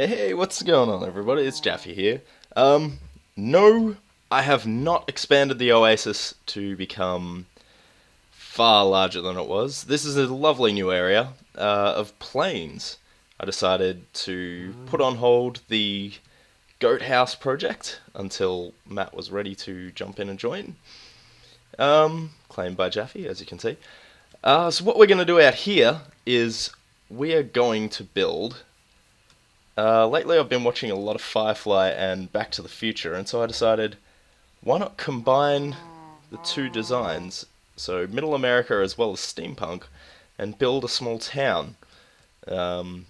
Hey, what's going on, everybody? It's Jaffy here. No, I have not expanded the Oasis to become far larger than it was. This is a lovely new area of plains. I decided to put on hold the Goat House project until Matt was ready to jump in and join. Claimed by Jaffy, as you can see. So what we're going to do out here is we are going to build. Lately, I've been watching a lot of Firefly and Back to the Future, and so I decided, why not combine the two designs, so Middle America as well as steampunk, and build a small town. Um,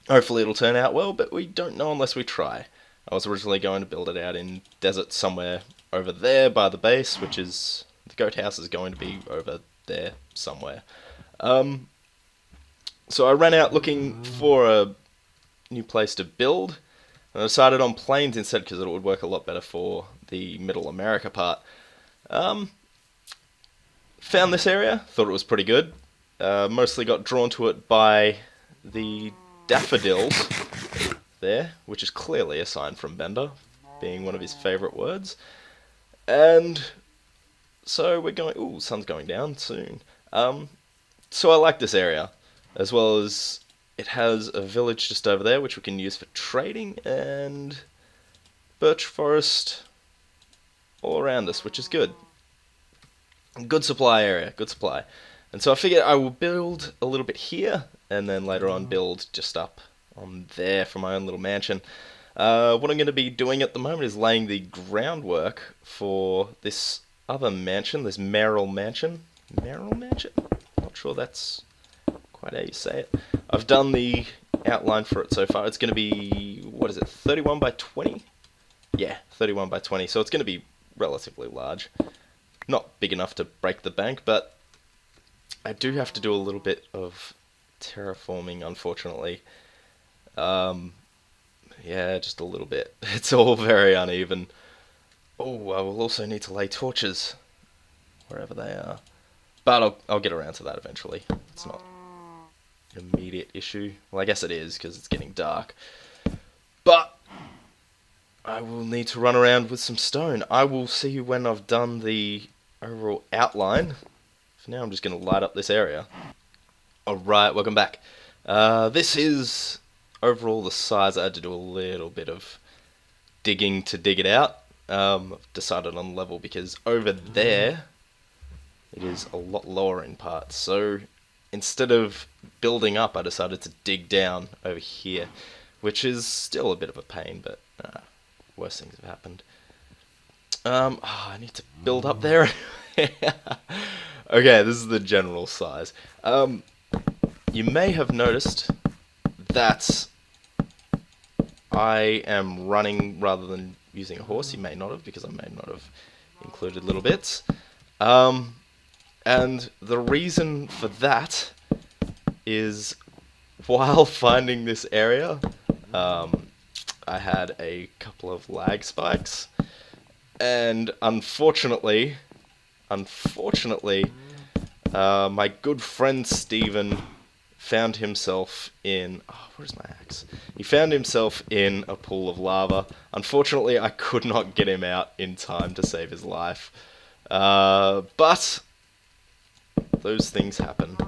Hopefully, it'll turn out well, but we don't know unless we try. I was originally going to build it out in desert somewhere over there by the base, which is the goat house is going to be over there somewhere. Um, so I ran out looking for a new place to build, and I decided on plains instead because it would work a lot better for the Middle America part. Um, Found this area, thought it was pretty good. Mostly got drawn to it by the daffodils there, which is clearly a sign from Bender, being one of his favourite words. And so we're going. Ooh, sun's going down soon. So I like this area, as well as it has a village just over there, which we can use for trading, and birch forest all around us, which is good. Good supply area, good supply. And so I figured I will build a little bit here, and then later on build just up on there for my own little mansion. What I'm going to be doing at the moment is laying the groundwork for this other mansion, this Merrill Mansion. Merrill Mansion? Not sure that's quite how you say it. I've done the outline for it so far. It's going to be, what is it, 31 by 20? Yeah, 31 by 20. So it's going to be relatively large. Not big enough to break the bank, but I do have to do a little bit of terraforming, unfortunately. Yeah, just a little bit. It's all very uneven. Oh, I will also need to lay torches wherever they are. But I'll get around to that eventually. It's not an immediate issue. Well, I guess it is, because it's getting dark. But I will need to run around with some stone. I will see you when I've done the overall outline. For now, I'm just going to light up this area. Alright, welcome back. This is overall the size. I had to do a little bit of digging to dig it out. I've decided on level because over there it is a lot lower in parts. So instead of building up, I decided to dig down over here, which is still a bit of a pain, but worse things have happened. I need to build up there. Okay, this is the general size. You may have noticed that I am running rather than using a horse. You may not have, because I may not have included little bits. And the reason for that is, while finding this area, I had a couple of lag spikes, and unfortunately, my good friend Steven found himself in... Oh, where's my axe? He found himself in a pool of lava. Unfortunately, I could not get him out in time to save his life. But those things happen.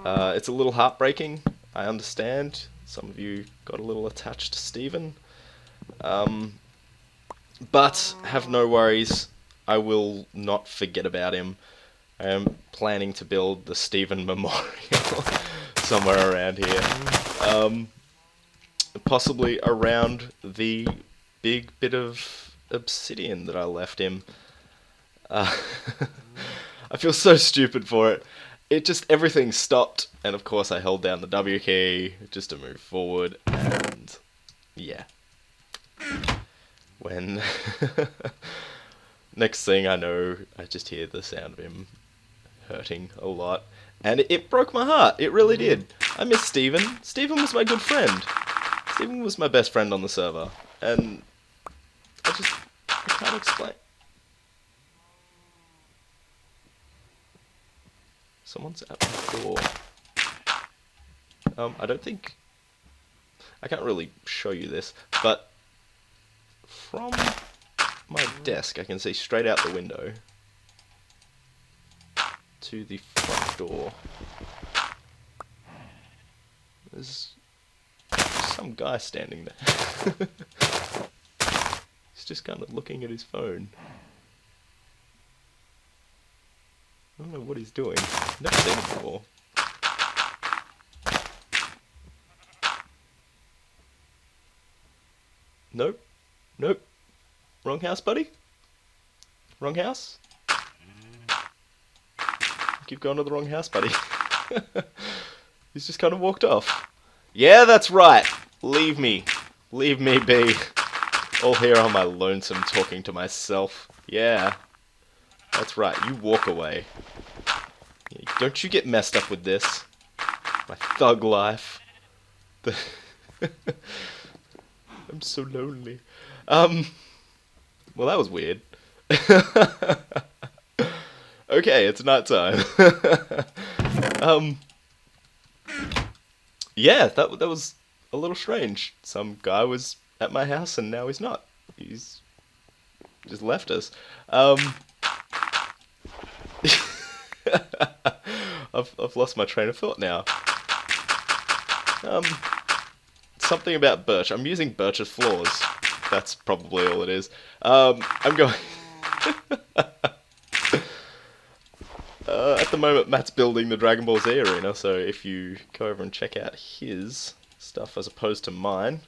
It's a little heartbreaking, I understand. Some of you got a little attached to Steven. But have no worries. I will not forget about him. I am planning to build the Stephen Memorial somewhere around here. Possibly around the big bit of obsidian that I left him. I feel so stupid for it. It just, everything stopped, and of course I held down the W key just to move forward, and yeah. When... Next thing I know, I just hear the sound of him hurting a lot. And it broke my heart. It really did. I miss Steven. Steven was my good friend. Steven was my best friend on the server. And I can't explain. Someone's at my door. I don't think... I can't really show you this, but from my desk I can see straight out the window to the front door. There's some guy standing there. He's just kind of looking at his phone. I don't know what he's doing. Never seen him before. Nope. Nope. Wrong house, buddy. Wrong house. Keep going to the wrong house, buddy. He's just kind of walked off. Yeah, that's right. Leave me. Leave me be. All here on my lonesome talking to myself. Yeah. That's right. You walk away. Don't you get messed up with this. My thug life. I'm so lonely. Well, that was weird. Okay, it's nighttime. Yeah, that was a little strange. Some guy was at my house and now he's not. He's just left us. I've lost my train of thought now. Something about birch. I'm using birch as floors. That's probably all it is. I'm going... at the moment, Matt's building the Dragon Ball Z arena, so if you go over and check out his stuff as opposed to mine,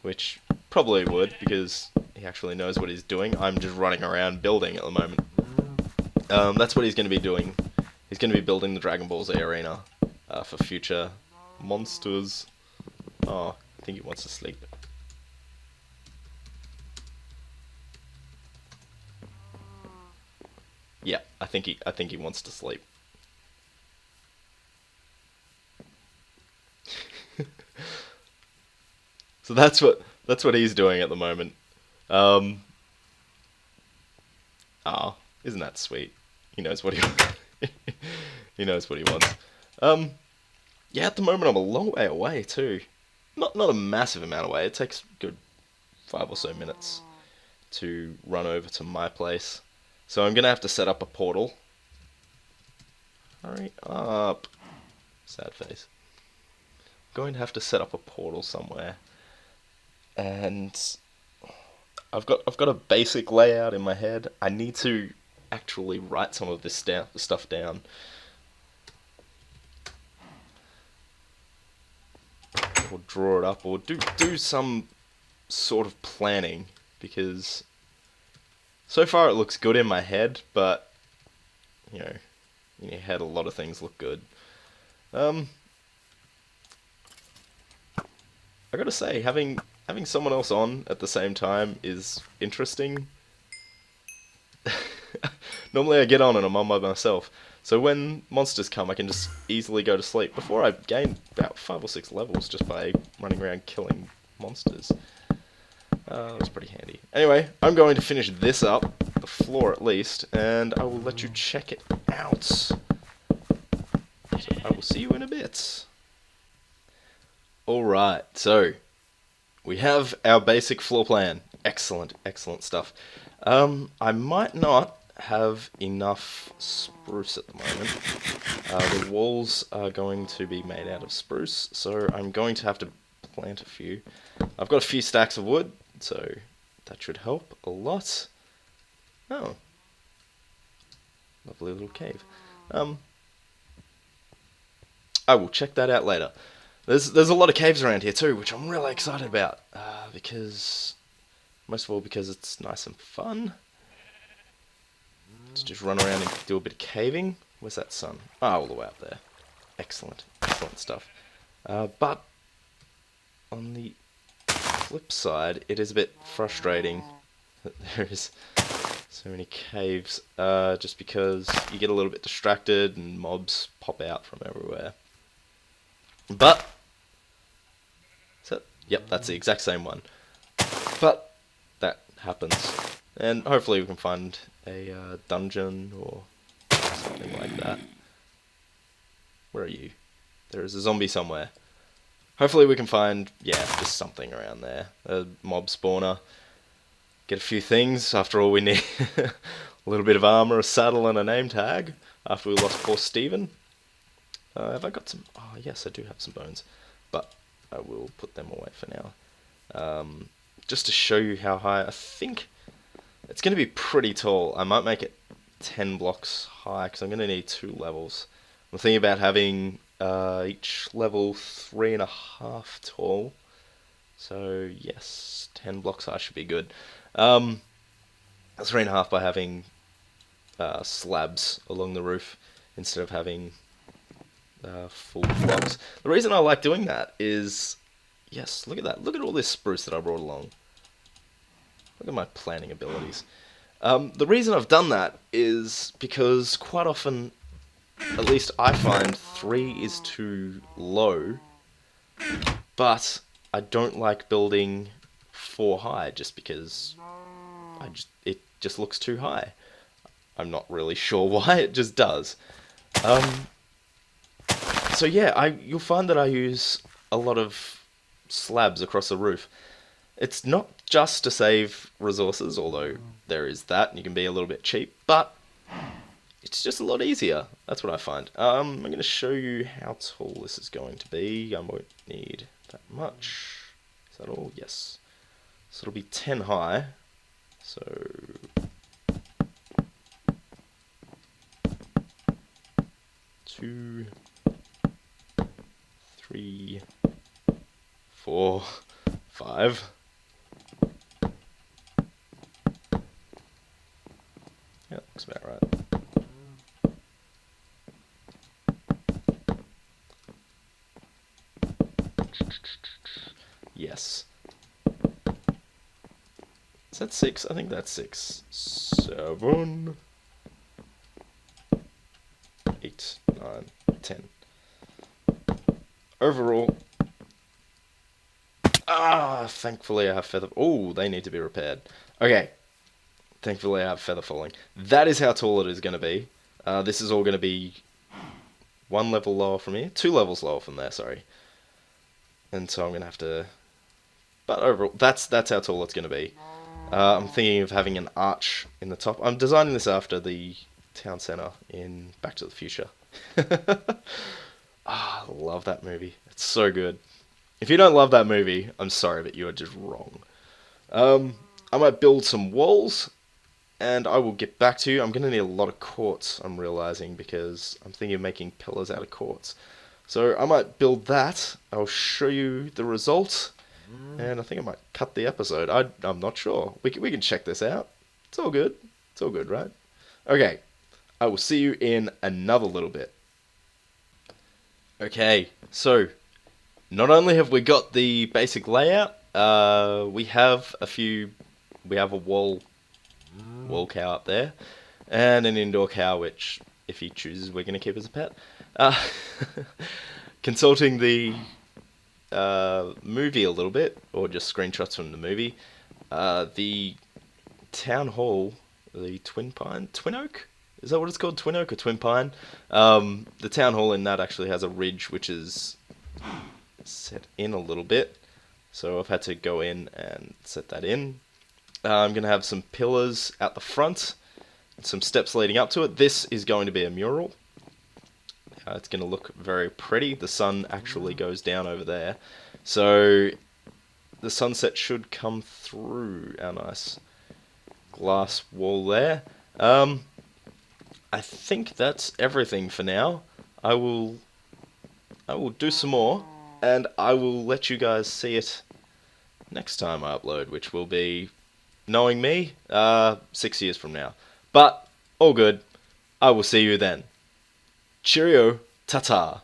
which probably would, because he actually knows what he's doing, I'm just running around building at the moment. That's what he's going to be doing. He's going to be building the Dragon Ball Z arena for future monsters. Oh, I think he wants to sleep. Yeah, I think he wants to sleep. So that's what he's doing at the moment. Isn't that sweet? He knows what he he knows what he wants. Yeah, at the moment I'm a long way away too. Not a massive amount away. It takes a good 5 or so minutes to run over to my place. So I'm gonna have to set up a portal. Hurry up. Sad face. I'm going to have to set up a portal somewhere. And I've got a basic layout in my head. I need to actually write some of this stuff down. Or draw it up, or do some sort of planning, because so far it looks good in my head, but you know, in your head a lot of things look good. I gotta say, having someone else on at the same time is interesting. Normally I get on and I'm on by myself, so when monsters come I can just easily go to sleep. Before I gained about 5 or 6 levels just by running around killing monsters. That was pretty handy. Anyway, I'm going to finish this up, the floor at least, and I will let you check it out. So I will see you in a bit. Alright, so we have our basic floor plan. Excellent, excellent stuff. I might not have enough spruce at the moment. The walls are going to be made out of spruce, so I'm going to have to plant a few. I've got a few stacks of wood, so that should help a lot. Oh. Lovely little cave. I will check that out later. There's a lot of caves around here too, which I'm really excited about. Most of all because it's nice and fun. To just run around and do a bit of caving. Where's that sun? All the way up there. Excellent, excellent stuff. But on the flip side, it is a bit frustrating that there is so many caves, just because you get a little bit distracted and mobs pop out from everywhere. But, yep, that's the exact same one. But that happens, and hopefully we can find a dungeon or something like that. Where are you? There is a zombie somewhere. hopefully we can find, yeah, just something around there. A mob spawner. Get a few things. After all, we need a little bit of armor, a saddle, and a name tag. After we lost poor Steven. Have I got some? Oh, yes, I do have some bones. But I will put them away for now. Just to show you how high, I think it's going to be pretty tall. I might make it 10 blocks high, because I'm going to need 2 levels. I'm thinking about having each level 3.5 tall. So, yes, 10 blocks high should be good. 3.5 by having slabs along the roof instead of having full blocks. The reason I like doing that is, yes, look at that. Look at all this spruce that I brought along. Look at my planning abilities. The reason I've done that is because quite often, at least I find 3 is too low, but I don't like building 4 high just because it just looks too high. I'm not really sure why, it just does. So yeah, you'll find that I use a lot of slabs across the roof. It's not just to save resources, although there is that, and you can be a little bit cheap, but it's just a lot easier. That's what I find. I'm going to show you how tall this is going to be. I won't need that much. Is that all? Yes. So it'll be 10 high. So 2, 3, 4, 5. Yeah, looks about right. Yes. Is that 6? I think that's 6. 7, 8, 9, 10. Overall, thankfully I have feather. Oh, they need to be repaired. Okay, thankfully I have feather falling. That is how tall it is going to be. This is all going to be 1 level lower from here, 2 levels lower from there. Sorry. And so I'm going to have to. But overall, that's how tall it's going to be. I'm thinking of having an arch in the top. I'm designing this after the town centre in Back to the Future. I love that movie. It's so good. If you don't love that movie, I'm sorry, but you are just wrong. I might build some walls, and I will get back to you. I'm going to need a lot of quartz, I'm realising, because I'm thinking of making pillars out of quartz. So I might build that. I'll show you the result. And I think I might cut the episode. I'm not sure. We can check this out. It's all good. It's all good, right? Okay. I will see you in another little bit. Okay. So, not only have we got the basic layout, we have a wall cow up there, and an indoor cow, which, if he chooses, we're going to keep as a pet. Consulting the movie a little bit, or just screenshots from the movie. The town hall, the Twin Oak? Is that what it's called? Twin Oak or Twin Pine? The town hall in that actually has a ridge which is set in a little bit. So I've had to go in and set that in. I'm going to have some pillars out the front, some steps leading up to it. This is going to be a mural. It's going to look very pretty. The sun actually goes down over there. So the sunset should come through our nice glass wall there. I think that's everything for now. I will do some more, and I will let you guys see it next time I upload, which will be, knowing me, 6 years from now. But all good. I will see you then. Cheerio, ta-ta.